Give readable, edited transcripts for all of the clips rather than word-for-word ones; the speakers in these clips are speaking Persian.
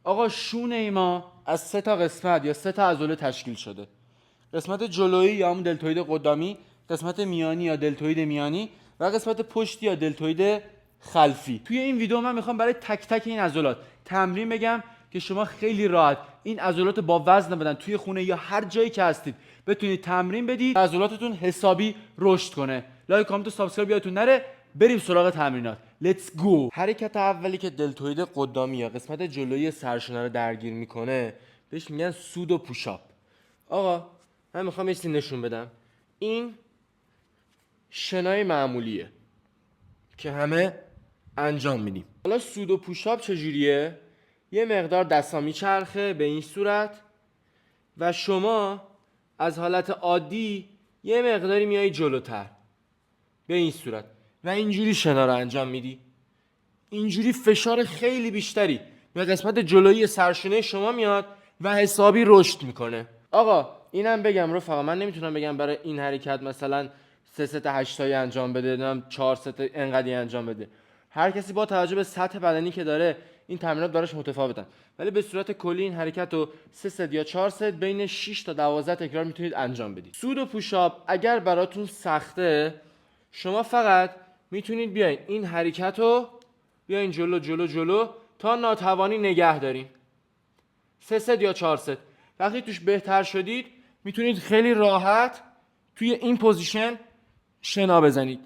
آقا شونه ما از 3 قسمت یا 3 عضله تشکیل شده. قسمت جلویی یا همون دلتوید قدامی، قسمت میانی یا دلتوید میانی و قسمت پشتی یا دلتوید خلفی. توی این ویدیو من میخوام برای تک تک این عضلات تمرین بگم که شما خیلی راحت این عضلات با وزن بدن توی خونه یا هر جایی که هستید بتونید تمرین بدید، عضلاتتون حسابی رشد کنه. لایک، کامنت و سابسکرایب یادتون نره. بریم سراغ تمرینات. لیتس گو. حرکت اولی که دلتوید قدامی یا قسمت جلویی سرشونه رو درگیر میکنه بهش میگن سودو پوشاپ. آقا من میخوام یه چیزی نشون بدم. این شنای معمولیه که همه انجام میدیم. حالا سودو پوشاپ چجوریه؟ یه مقدار دستا میچرخه به این صورت و شما از حالت عادی یه مقداری میای جلوتر به این صورت و اینجوری شنا رو انجام میدی. اینجوری فشار خیلی بیشتری به قسمت جلویی سرشونه شما میاد و حسابی رشد میکنه. آقا اینم بگم رفقا، من نمیتونم بگم برای این حرکت مثلا 3 ست 8 تایی انجام بده، نمیدونم 4 ست انقدی انجام بده. هر کسی با توجه به سطح بدنی که داره این تمرینات براش متفاوتن، ولی به صورت کلی این حرکت رو 3 ست یا 4 ست بین 6 تا 12 تکرار میتونید انجام بدید. سودو پوشاپ اگر براتون سخته، شما فقط میتونید بیاین این حرکت رو بیاین جلو جلو جلو تا ناتوانی نگه دارین. 3 ست یا 4 ست. وقتی توش بهتر شدید میتونید خیلی راحت توی این پوزیشن شنا بزنید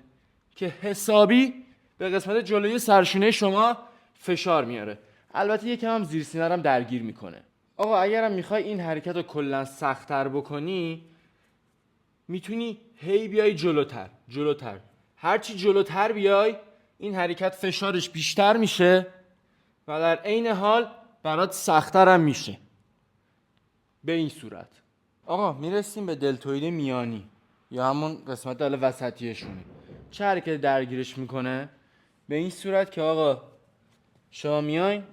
که حسابی به قسمت جلوی سرشونه شما فشار میاره. البته یکم هم زیر سینه هم درگیر میکنه. آقا اگرم میخوای این حرکت رو کلا سخت‌تر بکنی، میتونی هی بیای جلوتر جلوتر. هرچی جلوتر بیای این حرکت فشارش بیشتر میشه و در عین حال برات سخت‌تر هم میشه. به این صورت. آقا میرسیم به دلتوید میانی یا همون قسمت وسطیشونه. چه حرکت درگیرش میکنه؟ به این صورت که آقا شما میاین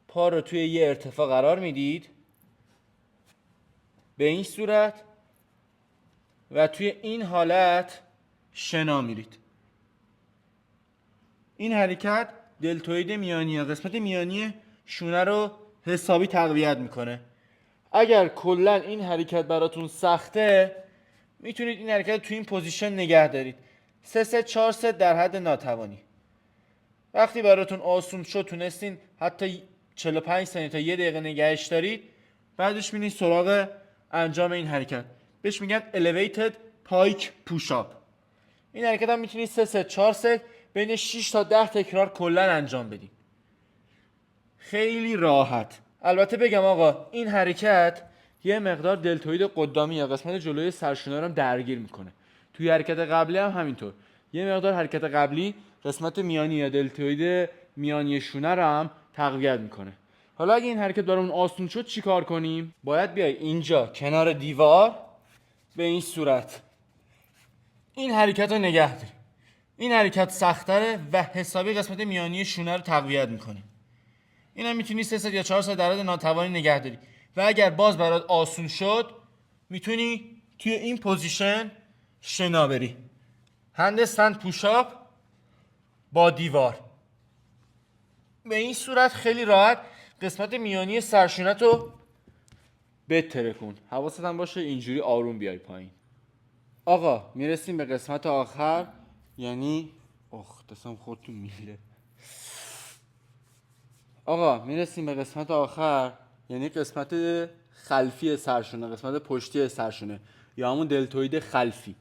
پا رو توی یه ارتفاع قرار میدید به این صورت و توی این حالت شنا میرید. این حرکت دلتوید میانی یا قسمت میانی شونه رو حسابی تقویت میکنه. اگر کلا این حرکت براتون سخته، میتونید این حرکت توی این پوزیشن نگه دارید 3 ست 4 ست در حد ناتوانی. وقتی براتون آسون شد تونستین حتی 45 ثانیه تا 1 دقیقه نگهش دارید، بعدش میرین سراغ انجام این حرکت. بهش میگن elevated pike push up. این حرکت هم میتونید 3 ست 4 ست بین 6 تا 10 تکرار کلا انجام بدید. خیلی راحت. البته بگم آقا این حرکت یه مقدار دلتوید قدامی یا قسمت جلوی سرشونه رو درگیر میکنه. توی حرکت قبلی هم همینطور. یه مقدار حرکت قبلی قسمت میانی یا دلتوید میانی شونه رو هم تقویت میکنه. حالا اگه این حرکت برامون آسون شد چیکار کنیم؟ باید بیای اینجا کنار دیوار به این صورت این حرکت رو نگه داری. این حرکت سخت‌تره و حسابی قسمت میانی شونه رو تقویت میکنه. این هم میتونی 3 ست یا 4 ست در حد ناتوانی نگه داری و اگر باز برات آسون شد میتونی توی این پوزیشن شنا بری. هندستند پوشاپ با دیوار. به این صورت خیلی راحت قسمت میانی سرشونت رو بتره کن. حواست هم باشه اینجوری آروم بیای پایین. آقا میرسیم به قسمت آخر، یعنی دستم خودتون میگیره. آقا میرسیم به قسمت آخر، یعنی قسمت خلفی سرشونه، قسمت پشتی سرشونه یا همون دلتوید خلفی.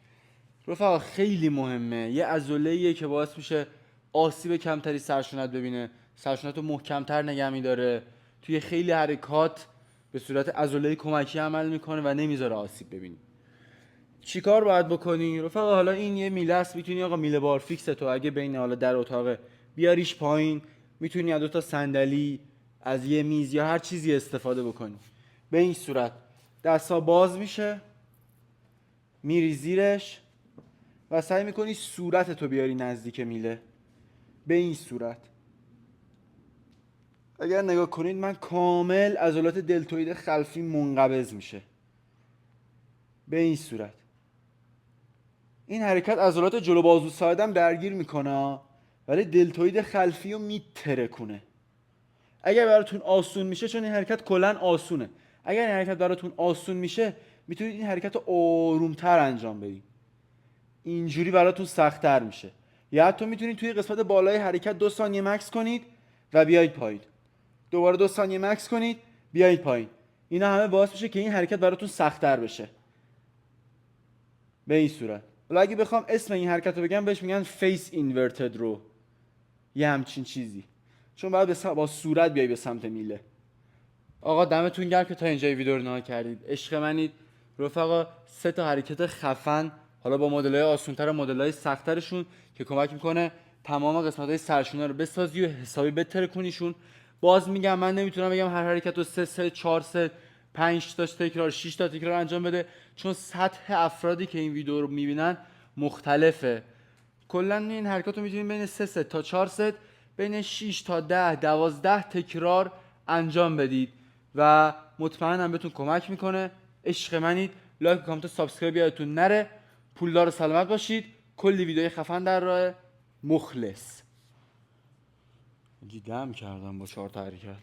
رفقا خیلی مهمه. یه عضله‌ایه که باعث میشه آسیب کمتری سرشونت ببینه، سرشونت رو محکمتر نگه میداره، توی خیلی حرکات به صورت عضله کمکی عمل میکنه و نمیذاره آسیب ببینی. چیکار باید بکنی رفقا؟ حالا این یه میله است، میتونی آقا میله بار فیکس تو اگه بین حالا در اتاق بیاریش پایین، میتونی از 2 تا صندلی، از یه میز یا هر چیزی استفاده بکنی. به این صورت دستا باز میشه، میری زیرش و سعی میکنی صورت تو بیاری نزدیک میله. به این صورت اگر نگاه کنید من کامل عضلات دلتوید خلفی منقبض میشه. به این صورت این حرکت عضلات جلو بازو ساعدم درگیر میکنه ولی دلتوید خلفی رو میترکونه. اگر براتون آسون میشه، چون این حرکت کلا آسونه، اگر این حرکت براتون آسون میشه میتونید این حرکت رو آرومتر انجام بدید، اینجوری براتون سخت‌تر میشه. یا حتی میتونید توی قسمت بالای حرکت 2 ثانیه مکس کنید و بیایید پایین، دوباره 2 ثانیه مکس کنید بیایید پایین. اینا همه باعث میشه که این حرکت براتون سخت‌تر بشه. به این صورت. حالا اگه بخوام اسم این حرکت رو بگم، بهش میگن فیس اینورتد رو، یه همچین چیزی، چون باید با صورت بیای به سمت میله. آقا دمتون گرم که تا اینجای ویدیو رو نگاه کردید. عشق منید رفقا. 3 تا حرکت خفن، حالا با مدل‌های آسان‌تر و مدل‌های سخت‌ترشون، که کمک میکنه تمام قسمت‌های سرشونه رو بسازی و حسابی بترکونیشون. باز میگم من نمیتونم بگم هر حرکت رو 3 ست 4 ست 5 تا تکرار 6 تا تکرار انجام بده، چون سطح افرادی که این ویدیو رو میبینن مختلفه. کلا این حرکات رو میتونید بین 3 ست تا 4 ست، بین 6 تا 10 12 تکرار انجام بدید و مطمئنم بهتون کمک میکنه. عشق منید. لایک و کامنت و سابسکرایب یادتون نره. پولدار و سلامت باشید. کلی ویدیوی خفن در راه. مخلص. دیدم کردم با 4 تا حرکت.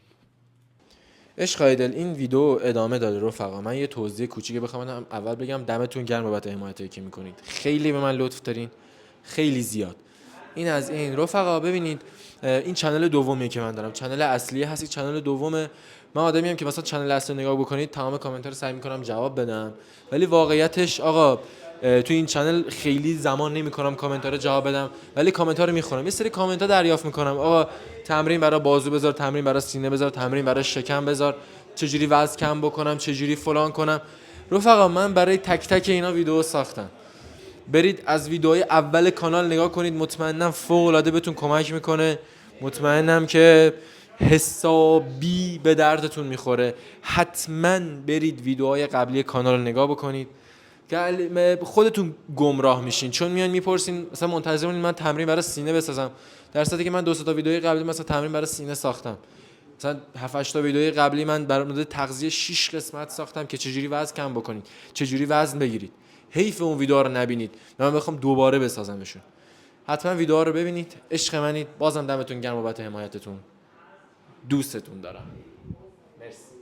عشق ایدل، این ویدیو ادامه داره رفقا. من یه توضیح کوچیکی بخوام اول بگم، دمتون گرم بابت حمایتی که میکنید، خیلی به من لطف دارین، خیلی زیاد. این از این رفقا. ببینید این چنل دومیه که من دارم، چنل اصلی هستی، چنل دومه. من آدمیم که مثلا چنل اصلی نگاه بکنید تمام کامنت ها رو سعی میکنم جواب بدم، ولی واقعیتش آقا تو این چنل خیلی زمان نمیکنم کامنت ها رو جواب بدم، ولی کامنت ها رو میخونم. یه سری کامنت ها دریافت میکنم، آقا تمرین برای بازو بذار، تمرین برای سینه بذار، تمرین برای شکم بذار، چجوری وزن کم بکنم، چجوری فلان کنم. رفقا من برای تک تک اینا ویدیو ساختم. برید از ویدیوهای اول کانال نگاه کنید، مطمئنم فوق العاده بهتون کمک میکنه، مطمئنم که حسابی به دردتون میخوره. حتما برید ویدیوهای قبلی کانال رو نگاه بکنید که خودتون گمراه میشین، چون میان میپرسین مثلا منتظر مونین من تمرین برای سینه بسازم، در صورتی که من 2 تا ویدیوی قبلی مثلا تمرین برای سینه ساختم. مثلا 7 8 تا ویدیوی قبلی من برای مورد تغذیه 6 قسمت ساختم که چجوری وزن کم بکنید، چجوری وزن بگیرید. حیف اون ویدیوها رو نبینید، من بخوام دوباره بسازمشون. حتما ویدیوها رو ببینید. عشق منید. بازم دمتون گرم بابت حمایتتون. دوستتون دارم. مرسی.